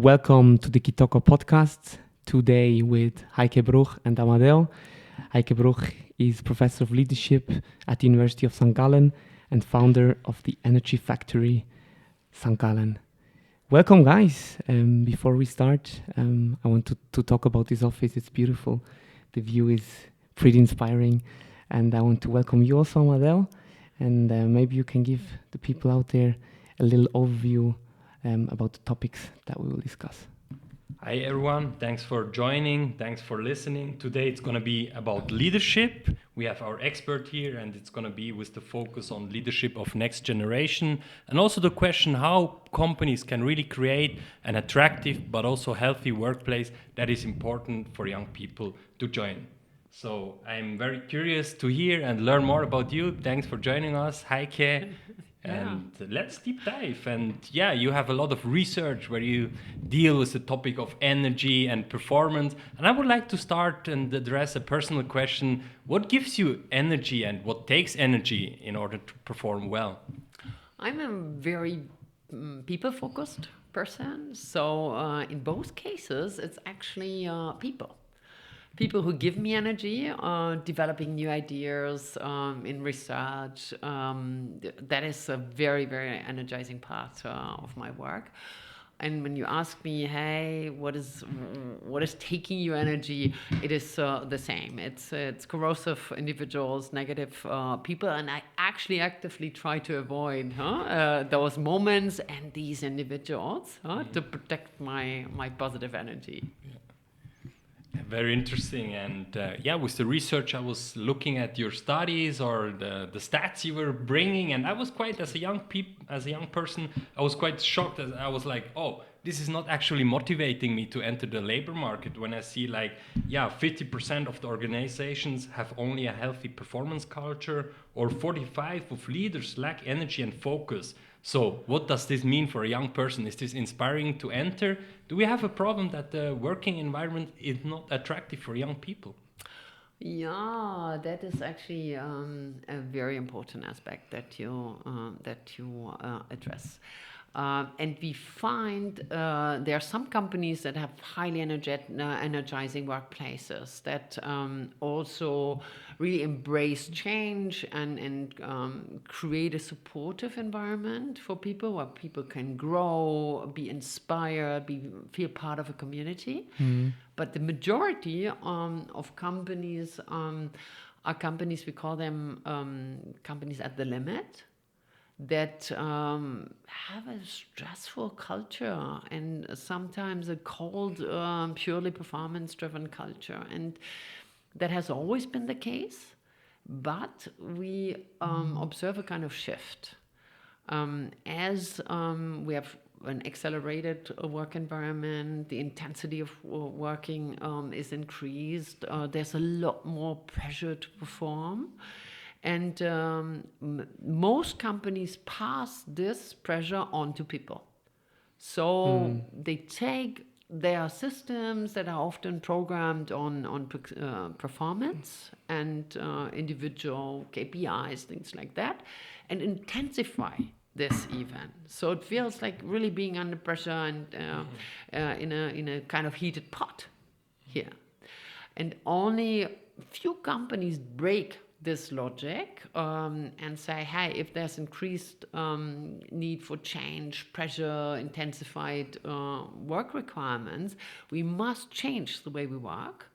welcome to the Kitoko podcast. Today with Heike Bruch and Amadeo. Heike Bruch is Professor of Leadership at the University of St. Gallen and founder of the Energy Factory St. Gallen. Welcome, guys. Before we start, I want to talk about this office. It's beautiful. The view is pretty inspiring. And I want to welcome you also, Amadeo. And maybe you can give the people out there a little overview about the topics that we will discuss. Hi everyone, thanks for joining, thanks for listening. Today it's going to be about leadership. We have our expert here and it's going to be with the focus on leadership of next generation and also the question how companies can really create an attractive but also healthy workplace that is important for young people to join. So I'm very curious to hear and learn more about you. Thanks for joining us, Heike. And let's deep dive. And yeah, you have a lot of research where you deal with the topic of energy and performance. And I would like to start and address a personal question. What gives you energy and what takes energy in order to perform well? I'm a very people-focused person. So in both cases, it's actually people. People who give me energy, developing new ideas in research. That is a very, very energizing part of my work. And when you ask me, hey, what is taking you energy? It is the same. It's corrosive individuals, negative people, and I actually actively try to avoid those moments and these individuals to protect my positive energy. Yeah. Very interesting. And with the research, I was looking at your studies or the stats you were bringing, and I was quite, as a young person, I was quite shocked. As I was like, oh, this is not actually motivating me to enter the labor market when I see 50% of the organizations have only a healthy performance culture, or 45% of leaders lack energy and focus. So what does this mean for a young person? Is this inspiring to enter? Do we have a problem that the working environment is not attractive for young people? Yeah, that is actually a very important aspect that you address. And we find there are some companies that have highly energizing workplaces that also really embrace change and create a supportive environment for people where people can grow, be inspired, feel part of a community. Mm. But the majority of companies are companies, we call them companies at the limit, that have a stressful culture and sometimes a cold, purely performance-driven culture. And that has always been the case, but we observe a kind of shift. As we have an accelerated work environment, the intensity of working is increased, there's a lot more pressure to perform. And most companies pass this pressure on to people. So they take their systems that are often programmed on performance and individual KPIs, things like that, and intensify this even. So it feels like really being under pressure and in a kind of heated pot here. And only a few companies break this logic and say, hey, if there's increased need for change, pressure, intensified work requirements, we must change the way we work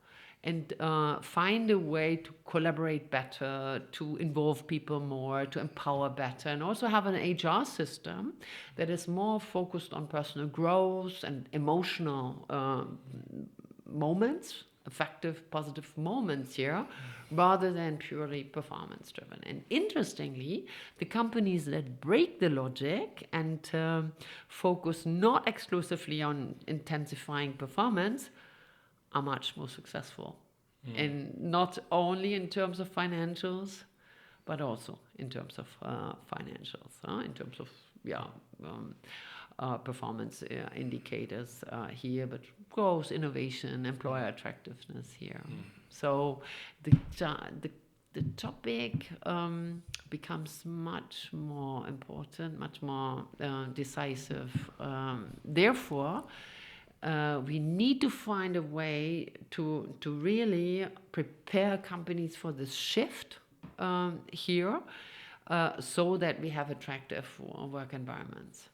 and find a way to collaborate better, to involve people more, to empower better, and also have an HR system that is more focused on personal growth and emotional moments, effective, positive moments here, rather than purely performance-driven. And interestingly, the companies that break the logic and focus not exclusively on intensifying performance are much more successful. And not only in terms of financials, but also in terms of financials, in terms of performance indicators here, but growth, innovation, employer attractiveness here. So the topic becomes much more important, much more decisive. Therefore, we need to find a way to really prepare companies for this shift here, so that we have attractive work environments.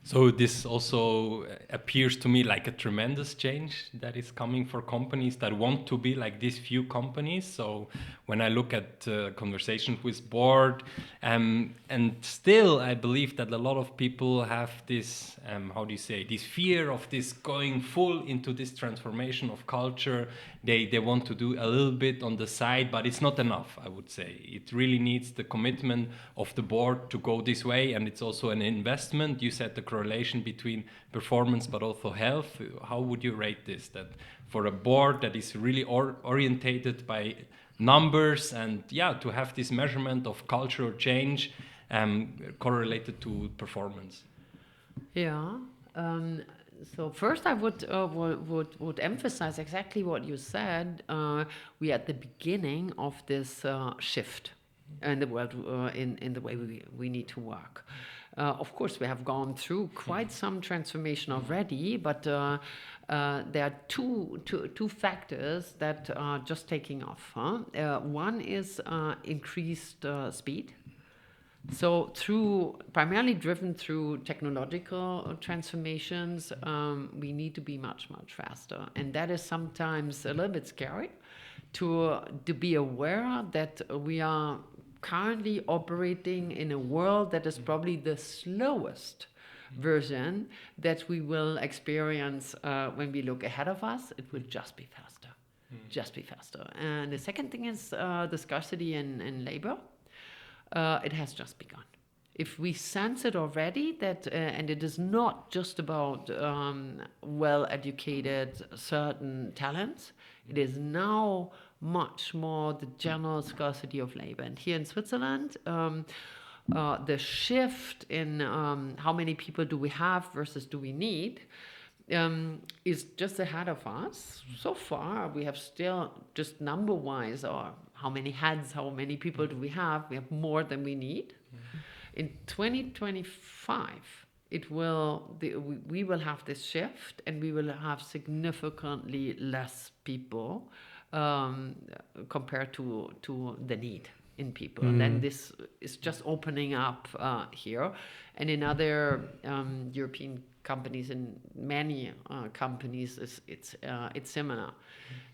So this also appears to me like a tremendous change that is coming for companies that want to be like these few companies. So when I look at conversations with board, and still I believe that a lot of people have this, how do you say, this fear of this going full into this transformation of culture. They want to do a little bit on the side, but it's not enough, I would say. It really needs the commitment of the board to go this way, and it's also an investment. You said the correlation between performance but also health. How would you rate this? That for a board that is really orientated by numbers and to have this measurement of cultural change correlated to performance? Yeah. So first, I would emphasize exactly what you said. We are at the beginning of this shift in the world, in the way we need to work. Of course, we have gone through quite some transformation already, but there are two factors that are just taking off. One is increased speed. So primarily driven through technological transformations, we need to be much faster. And that is sometimes a little bit scary to be aware that we are currently operating in a world that is probably the slowest version that we will experience when we look ahead of us. It will just be faster, just be faster. And the second thing is the scarcity in labor. It has just begun. If we sense it already, that and it is not just about well-educated certain talents, it is now much more the general scarcity of labor. And here in Switzerland, the shift in how many people do we have versus do we need is just ahead of us. So far, we have still just number-wise, or how many heads, how many people do we have? We have more than we need. In 2025, we will have this shift, and we will have significantly less people compared to the need in people. And then this is just opening up here. And in other European companies, in many companies, it's similar.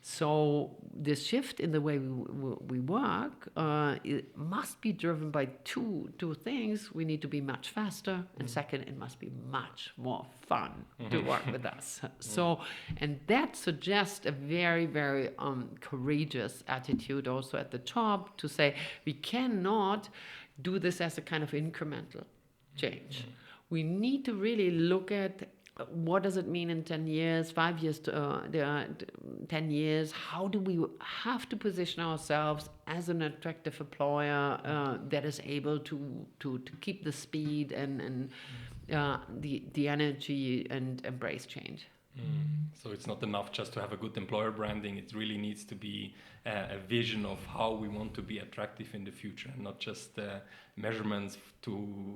So this shift in the way we work it must be driven by two things. We need to be much faster, and second, it must be much more fun to work with us. So, and that suggests a very, very courageous attitude also at the top to say we cannot do this as a kind of incremental change. We need to really look at what does it mean in 10 years, 5 years, 10 years? How do we have to position ourselves as an attractive employer that is able to keep the speed and the energy and embrace change? So it's not enough just to have a good employer branding. It really needs to be a vision of how we want to be attractive in the future, and not just measurements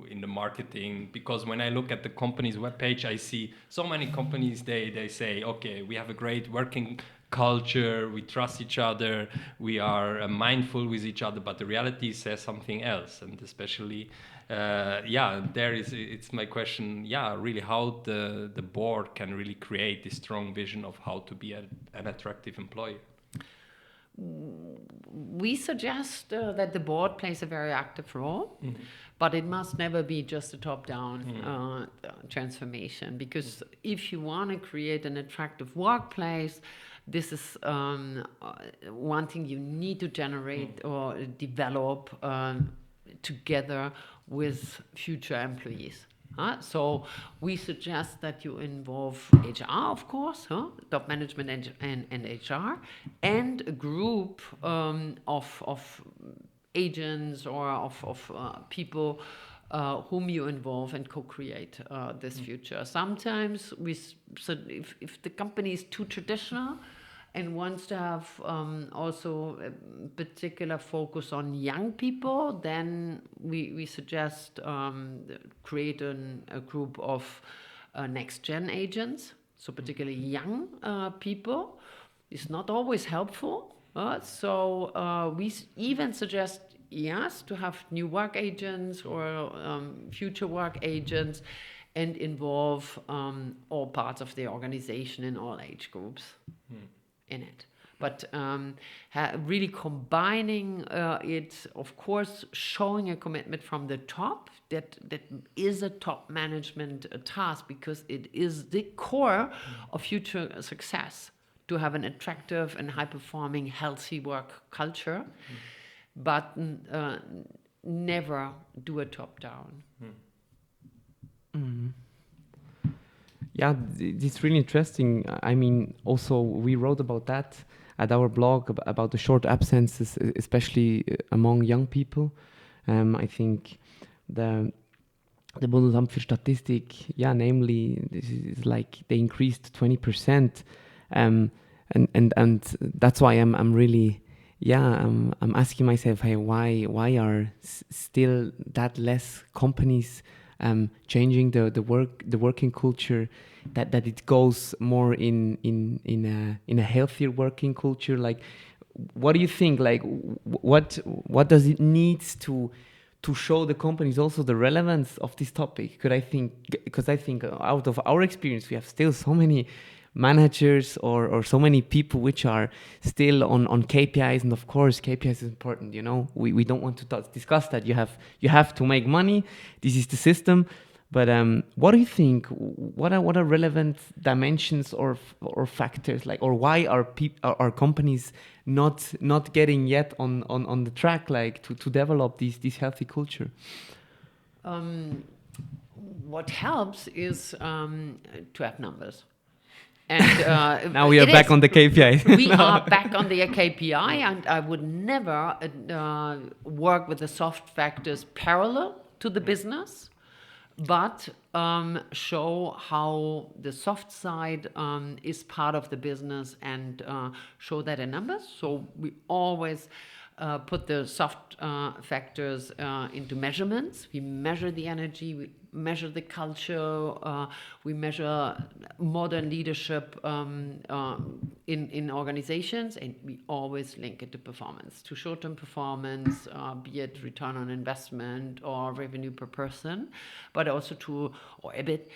in the marketing. Because when I look at the company's webpage, I see so many companies, they say, okay, we have a great working culture, we trust each other, we are mindful with each other, but the reality says something else. And especially it's my question, really how the board can really create this strong vision of how to be an attractive employer. We suggest that the board plays a very active role, but it must never be just a top-down transformation, because if you want to create an attractive workplace, this is one thing you need to generate or develop together with future employees. So we suggest that you involve HR, of course, top management and HR, and a group of agents or of people whom you involve and co-create this future. Sometimes if the company is too traditional and wants to have also a particular focus on young people, then we suggest create a group of next-gen agents so particularly young people, is not always helpful. So we even suggest, yes, to have new work agents or future work agents and involve all parts of the organization in all age groups in it. But really combining it, of course, showing a commitment from the top, that is a top management task, because it is the core of future success, to have an attractive and high-performing, healthy work culture, but never do a top-down. Yeah, it's really interesting. I mean, also we wrote about that at our blog about the short absences, especially among young people. I think the Bundesamt für Statistik, yeah, namely, this is like they increased 20%, and that's why I'm really, yeah, I'm asking myself, hey, why are still that less companies changing the working culture, that it goes more in a healthier working culture? Like, what do you think? Like, what does it need to show the companies also the relevance of this topic? Because I think out of our experience, we have still so many managers or so many people which are still on KPIs, and of course KPIs is important, you know. We don't want to discuss that. You have to make money. This is the system. But what do you think? What are relevant dimensions or factors, like, or why are companies not getting yet on the track, like to develop this healthy culture? What helps is to have numbers. And now we are back on the KPI. We are back on the KPI, and I would never work with the soft factors parallel to the business, but show how the soft side is part of the business, and show that in numbers. So we always put the soft factors into measurements. We measure the energy, we measure the culture, we measure modern leadership in organizations, and we always link it to performance, to short-term performance, be it return on investment or revenue per person, but also to, or EBIT,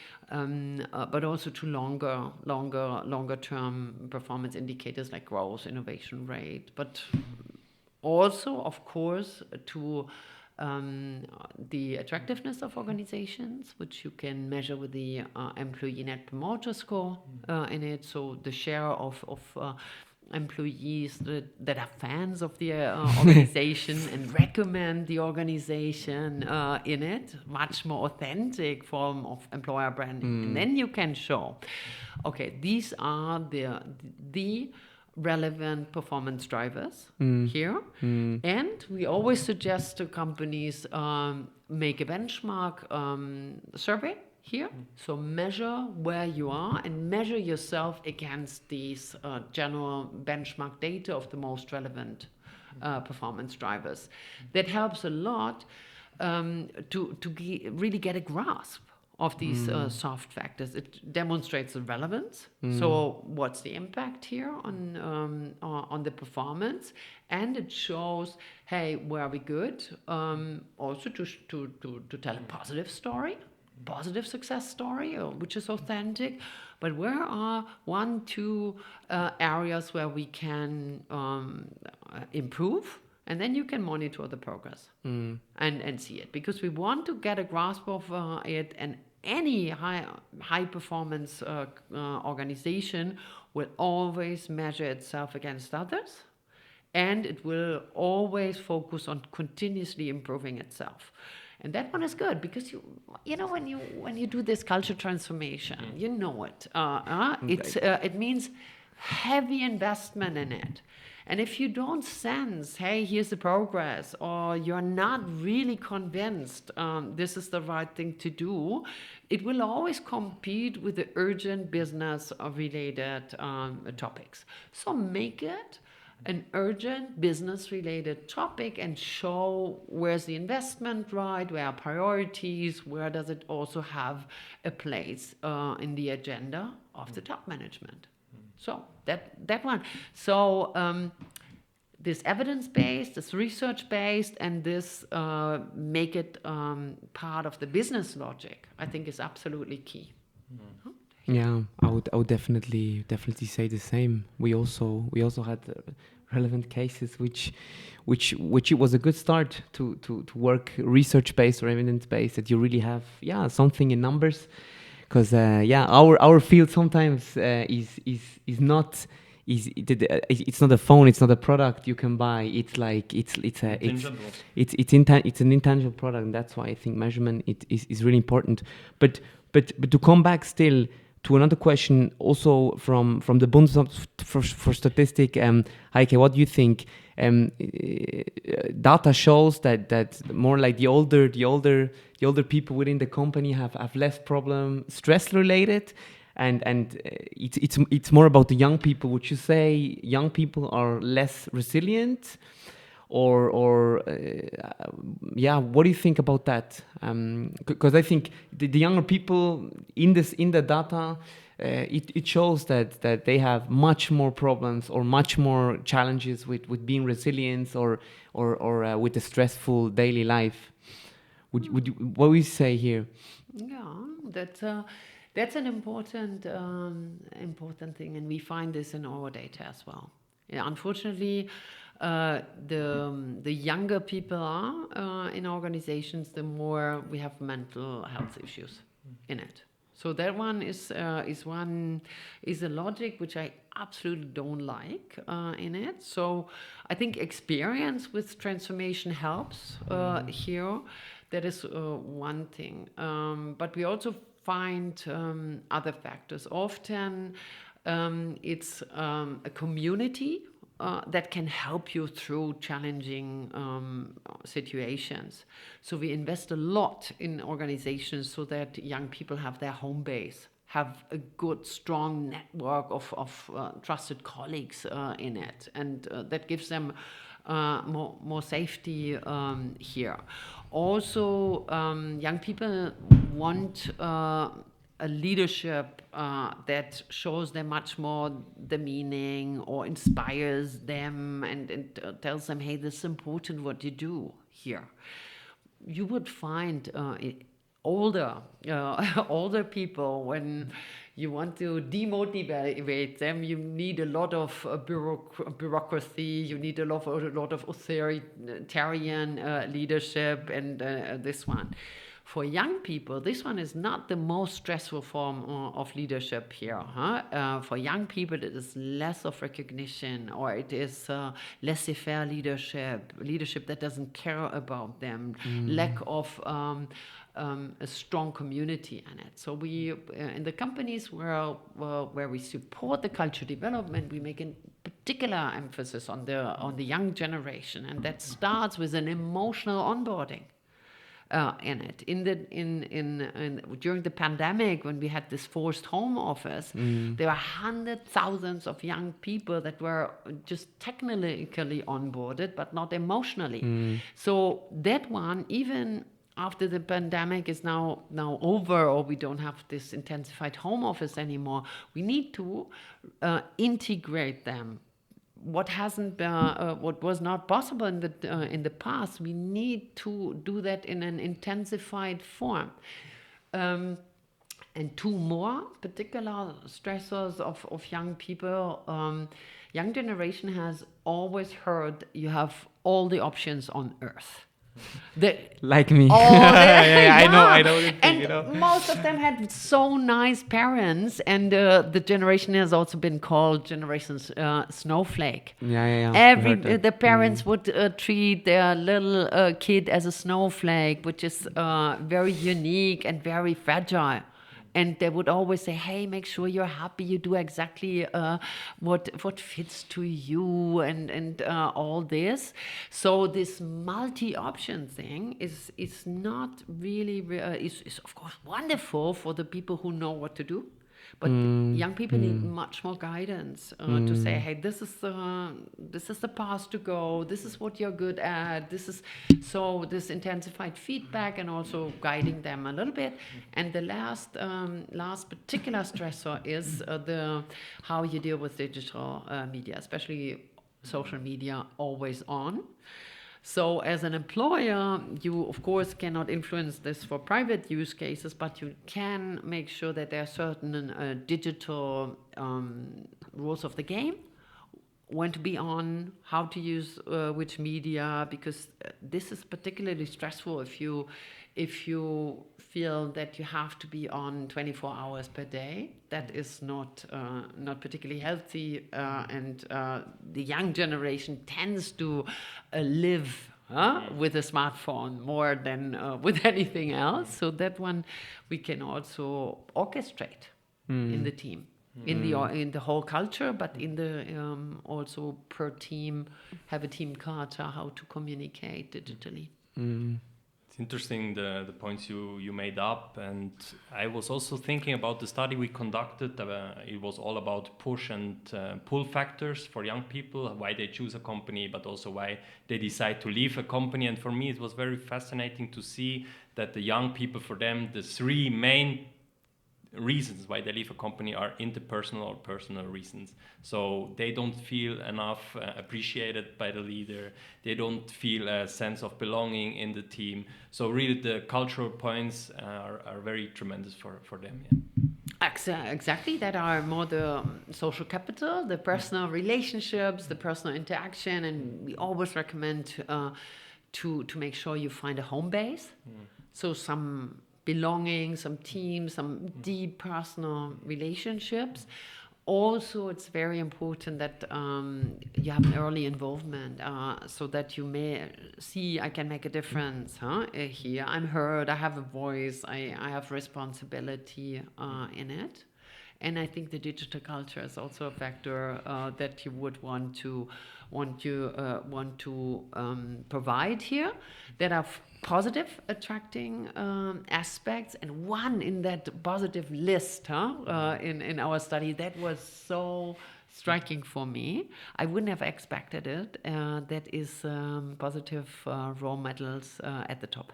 but also to longer term performance indicators like growth, innovation rate, but also, of course, to the attractiveness of organizations, which you can measure with the employee net promoter score in it. So the share of employees that are fans of the organization and recommend the organization in it, much more authentic form of employer branding. And then you can show, okay, these are the relevant performance drivers here. And we always suggest to companies make a benchmark survey here. So measure where you are and measure yourself against these general benchmark data of the most relevant performance drivers. That helps a lot to really get a grasp of these soft factors. It demonstrates the relevance. So what's the impact here on the performance? And it shows, hey, where are we good? Also to tell a positive story, positive success story, which is authentic. But where are 1-2 areas where we can improve? And then you can monitor the progress and see it, because we want to get a grasp of it. And any high performance organization will always measure itself against others, and it will always focus on continuously improving itself. And that one is good, because you know when you do this culture transformation, you know it. It means heavy investment in it. And if you don't sense, hey, here's the progress, or you're not really convinced this is the right thing to do, it will always compete with the urgent business-related topics. So make it an urgent business-related topic and show where's the investment right, where are priorities, where does it also have a place in the agenda of the top management. So that one. So this evidence-based, this research-based, and this make it part of the business logic, I think is absolutely key. Yeah, I would definitely say the same. We also had relevant cases which it was a good start to work research based or evidence based, that you really have something in numbers, because our field sometimes is not. It's not a phone. It's not a product you can buy. It's like it's an intangible product, and that's why I think measurement is really important. But to come back still to another question, also from the Bundesamt for Statistik, Heike, what do you think? Data shows that more like the older people within the company have less problem stress related, and it's more about the young people. Would you say young people are less resilient? Or what do you think about that? Because I think the younger people in the data, it shows that they have much more problems or much more challenges with being resilient or with a stressful daily life. What would you say here? Yeah, that's an important thing, and we find this in our data as well. Yeah, unfortunately. The younger people are in organizations, the more we have mental health issues in it. So that one is a logic which I absolutely don't like in it. So I think experience with transformation helps here. That is one thing. But we also find other factors. Often it's a community that can help you through challenging situations. So we invest a lot in organizations so that young people have their home base, have a good, strong network of trusted colleagues in it, and that gives them more safety here. Also, young people want a leadership that shows them much more the meaning or inspires them and tells them, hey, this is important what you do here. You would find older people, when you want to demotivate them, you need a lot of bureaucracy, you need a lot of authoritarian leadership, and this one. For young people, this one is not the most stressful form of leadership here. For young people, it is less of recognition, or it is laissez-faire leadership that doesn't care about them, lack of a strong community in it. So we, in the companies where we support the culture development, we make a particular emphasis on the young generation, and that starts with an emotional onboarding. In it. During the pandemic, when we had this forced home office, there were hundreds, thousands of young people that were just technically onboarded, but not emotionally. So that one, even after the pandemic is now over, or we don't have this intensified home office anymore, we need to integrate them. What was not possible in the past, we need to do that in an intensified form. And two more particular stressors of young people. Young generation has always heard you have all the options on earth. Like me. I know the thing, and most of them had so nice parents, and the generation has also been called Generation Snowflake. The parents would treat their little kid as a snowflake, which is very unique and very fragile. And they would always say, hey, make sure you're happy, you do exactly what fits to you, and all this. So this multi-option thing is not really, is of course wonderful for the people who know what to do. But young people need much more guidance to say, hey, this is the path to go. This is what you're good at. This intensified feedback and also guiding them a little bit. And the last particular stressor is how you deal with digital media, especially social media, always on. So as an employer, you of course cannot influence this for private use cases, but you can make sure that there are certain digital rules of the game, when to be on, how to use which media, because this is particularly stressful if you feel that you have to be on 24 hours per day. That is not particularly healthy, and the young generation tends to live with a smartphone more than with anything else. So that one we can also orchestrate in the team. In the whole culture, but in the also per team, have a team culture, how to communicate digitally. It's interesting the points you made up, and I was also thinking about the study we conducted. It was all about push and pull factors for young people, why they choose a company, but also why they decide to leave a company. And for me, it was very fascinating to see that the young people, for them, the three main reasons why they leave a company are interpersonal or personal reasons. So they don't feel enough appreciated by the leader. They don't feel a sense of belonging in the team. So really the cultural points are very tremendous for them. Yeah. Exactly, that are more the social capital, the personal relationships, the personal interaction, and we always recommend to make sure you find a home base. So some belonging, some team, some deep personal relationships. Also, it's very important that you have an early involvement, so that you may see, I can make a difference here. I'm heard, I have a voice, I have responsibility in it. And I think the digital culture is also a factor that you would want to provide here, that are positive, attracting aspects. And one in that positive list in our study that was so striking for me, I wouldn't have expected it, that is positive role models at the top.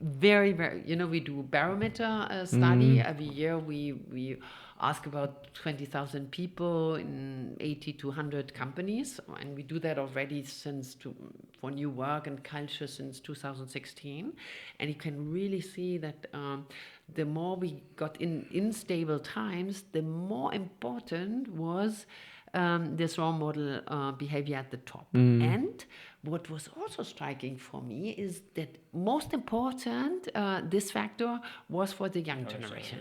Very, very, we do barometer study every year. We ask about 20,000 people in 80 to 100 companies, and we do that already for new work and culture since 2016. And you can really see that the more we got in stable times, the more important was this role model behavior at the top. And what was also striking for me is that most important, this factor was for the young generation.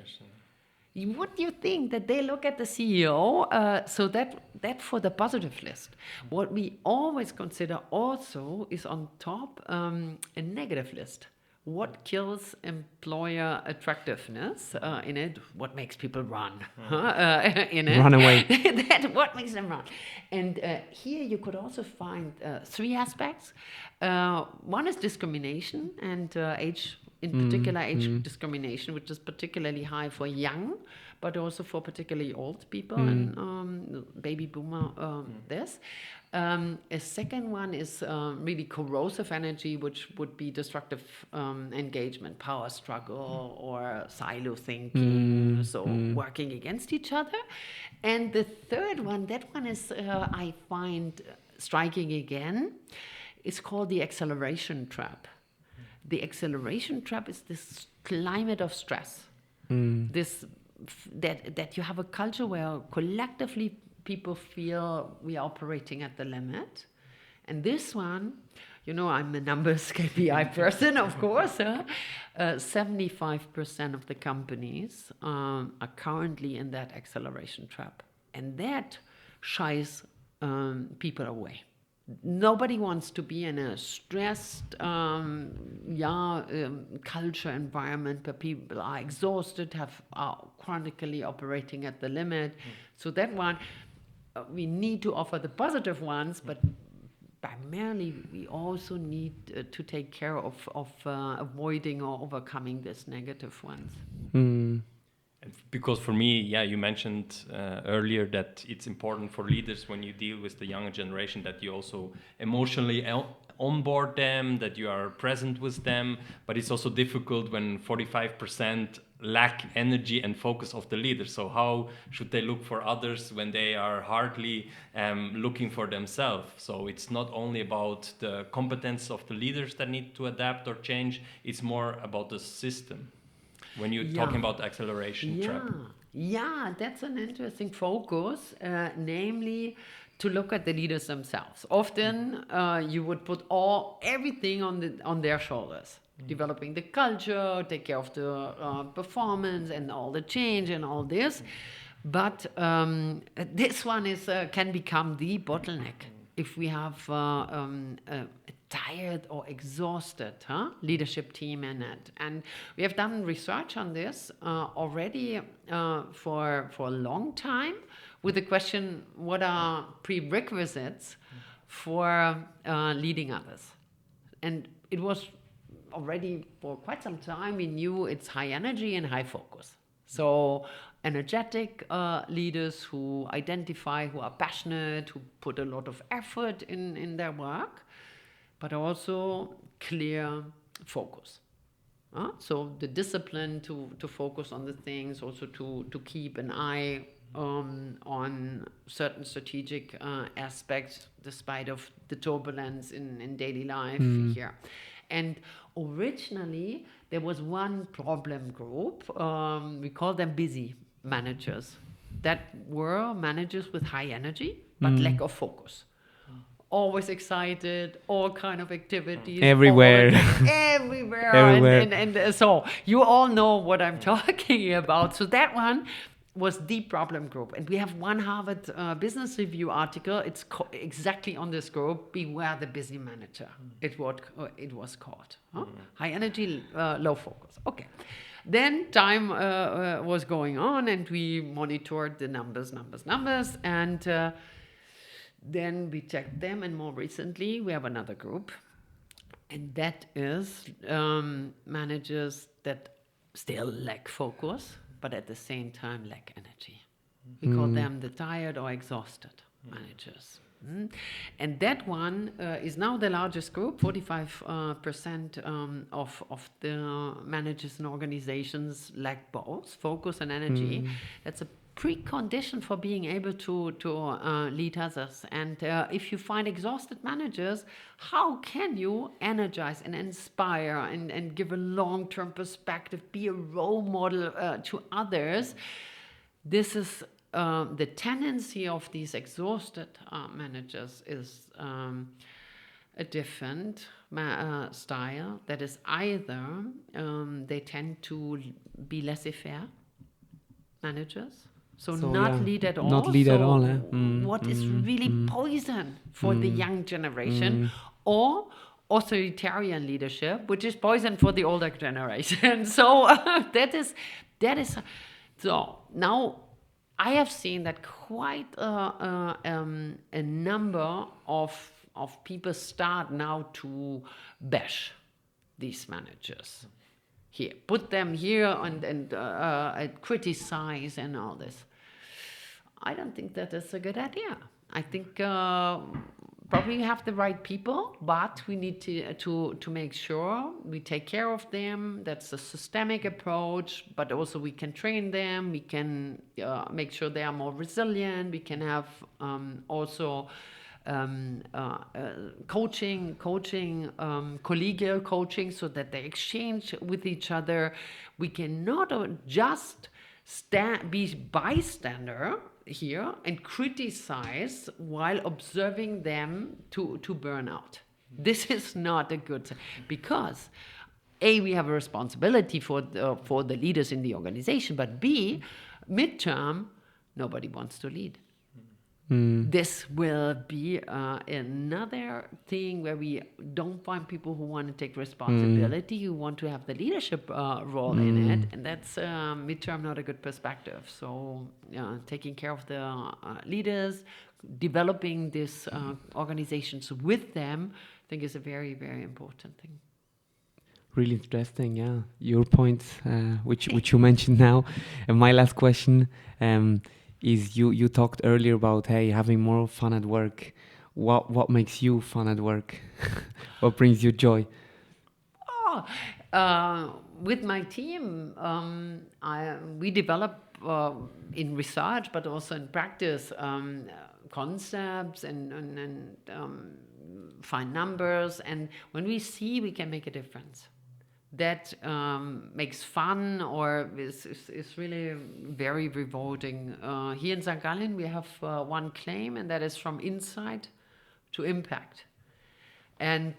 What do you think that they look at the CEO? So that for the positive list. What we always consider also is on top a negative list. What kills employer attractiveness in it? What makes people run in it? Run away. What makes them run? And here you could also find three aspects. One is discrimination and age, in particular age discrimination, which is particularly high for young, but also for particularly old people and baby boomer. A second one is really corrosive energy, which would be destructive engagement, power struggle, or silo thinking, working against each other. And the third one, that one is, I find striking again, it's called the acceleration trap. The acceleration trap is this climate of stress. That you have a culture where collectively people feel we are operating at the limit. And this one, I'm a numbers KPI person, of course. 75% of the companies are currently in that acceleration trap. And that shies people away. Nobody wants to be in a stressed culture environment where people are exhausted, are chronically operating at the limit. So that one, we need to offer the positive ones, but primarily we also need to take care of avoiding or overcoming these negative ones. And because for me, yeah, you mentioned earlier that it's important for leaders when you deal with the younger generation that you also emotionally onboard them, that you are present with them. But it's also difficult when 45% lack energy and focus of the leader. So how should they look for others when they are hardly looking for themselves? So it's not only about the competence of the leaders that need to adapt or change, it's more about the system. When you're talking about acceleration trap. Yeah, that's an interesting focus, namely to look at the leaders themselves. Often you would put everything on their shoulders, developing the culture, take care of the performance and all the change and all this. But this one can become the bottleneck if we have a tired or exhausted leadership team in it. And we have done research on this already for a long time with the question, what are prerequisites for leading others? And it was already for quite some time, we knew it's high energy and high focus. So energetic leaders who identify, who are passionate, who put a lot of effort in their work, but also clear focus. So the discipline to focus on the things, also to keep an eye on certain strategic aspects despite of the turbulence in daily life here. And originally there was one problem group, we call them busy managers, that were managers with high energy but lack of focus. Always excited, all kind of activities. Everywhere. Everywhere. And so you all know what I'm talking about. So that one was the problem group. And we have one Harvard Business Review article. It's exactly on this group, Beware the Busy Manager. It was called. High energy, low focus. Okay. Then time was going on and we monitored the numbers. And then we checked them, and more recently we have another group, and that is managers that still lack focus, but at the same time lack energy. We call them the tired or exhausted managers. And that one is now the largest group. 45% of the managers and organizations lack both focus and energy. That's a precondition for being able to lead others. And if you find exhausted managers, how can you energize and inspire and give a long-term perspective, be a role model to others? This is the tendency of these exhausted managers is a different style. That is either they tend to be laissez-faire managers, so not lead at all. Not lead at all. What is really poison for the young generation, or authoritarian leadership, which is poison for the older generation. So that is. So now I have seen that quite a number of people start now to bash these managers. Here, put them here and criticize and all this. I don't think that is a good idea. I think probably we have the right people, but we need to make sure we take care of them. That's a systemic approach, but also we can train them. We can make sure they are more resilient. We can have also coaching, collegial coaching, so that they exchange with each other. We cannot just be bystander here and criticize while observing them to burn out. This is not a good thing, because A, we have a responsibility for the leaders in the organization, but B, midterm, nobody wants to lead. This will be another thing where we don't find people who want to take responsibility, who want to have the leadership role in it, and that's midterm not a good perspective. So taking care of the leaders, developing these organizations with them, I think is a very, very important thing. Really interesting, yeah. Your points, which you mentioned now, and my last question is you talked earlier about having more fun at work. What makes you fun at work? What brings you joy? With my team, we develop in research, but also in practice, concepts and find numbers. And when we see we can make a difference, that makes fun or is really very rewarding. Here in St. Gallen, we have one claim, and that is from insight to impact. And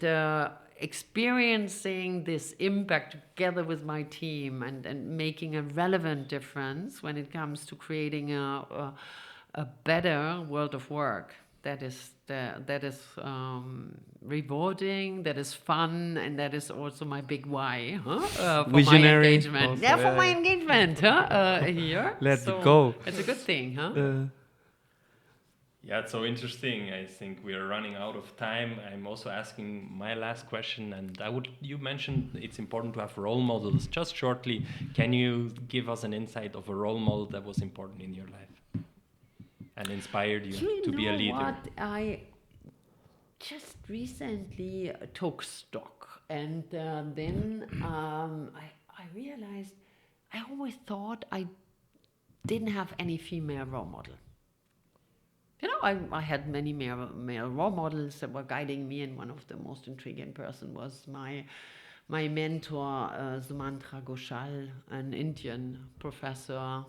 experiencing this impact together with my team and making a relevant difference when it comes to creating a better world of work. That is rewarding, that is fun, and that is also my big why for Visionary my engagement. also, Yeah, for my engagement here. Let's go. It's a good thing, Yeah, it's so interesting. I think we are running out of time. I'm also asking my last question, and you mentioned it's important to have role models. Just shortly, can you give us an insight of a role model that was important in your life and inspired you to be a leader? What? I just recently took stock, and then I realized I always thought I didn't have any female role model. You know, I had many male role models that were guiding me, and one of the most intriguing person was my mentor, Zermatt, an Indian professor.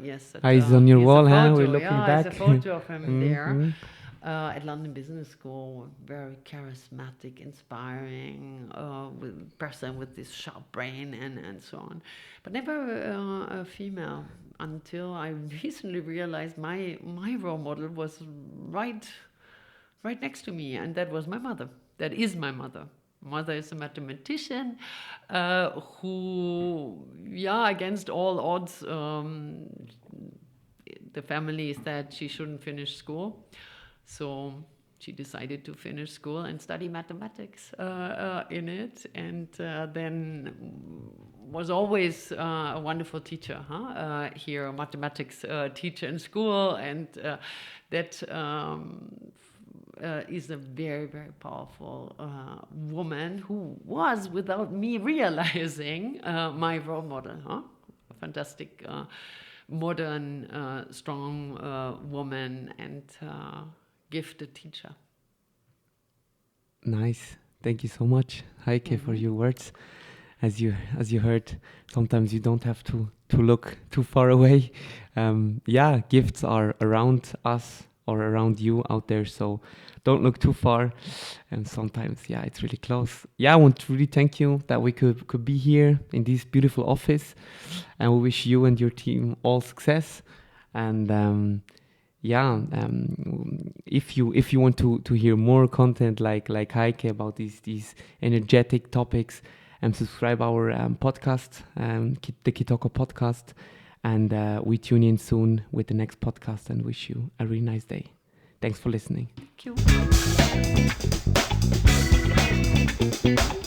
Yes. He's on your wall, huh? We're looking back. There's a photo of him there. At London Business School, very charismatic, inspiring person with this sharp brain and so on. But never a female, until I recently realized my role model was right next to me, and that was my mother. That is my mother. Mother is a mathematician who, against all odds, the family said she shouldn't finish school. So she decided to finish school and study mathematics in it, and then was always a wonderful teacher. Here, a mathematics teacher in school, and that is a very, very powerful woman who was, without me realizing, my role model. A fantastic, modern, strong woman, and gifted teacher. Nice. Thank you so much, Heike, for your words. As you heard, sometimes you don't have to look too far away. Gifts are around us or around you out there, so don't look too far. And sometimes, it's really close. I want to really thank you that we could be here in this beautiful office, and we wish you and your team all success. And if you want to hear more content like Heike about these energetic topics, subscribe our podcast, the Kitoko podcast, and we tune in soon with the next podcast, and wish you a really nice day. Thanks for listening. Thank you.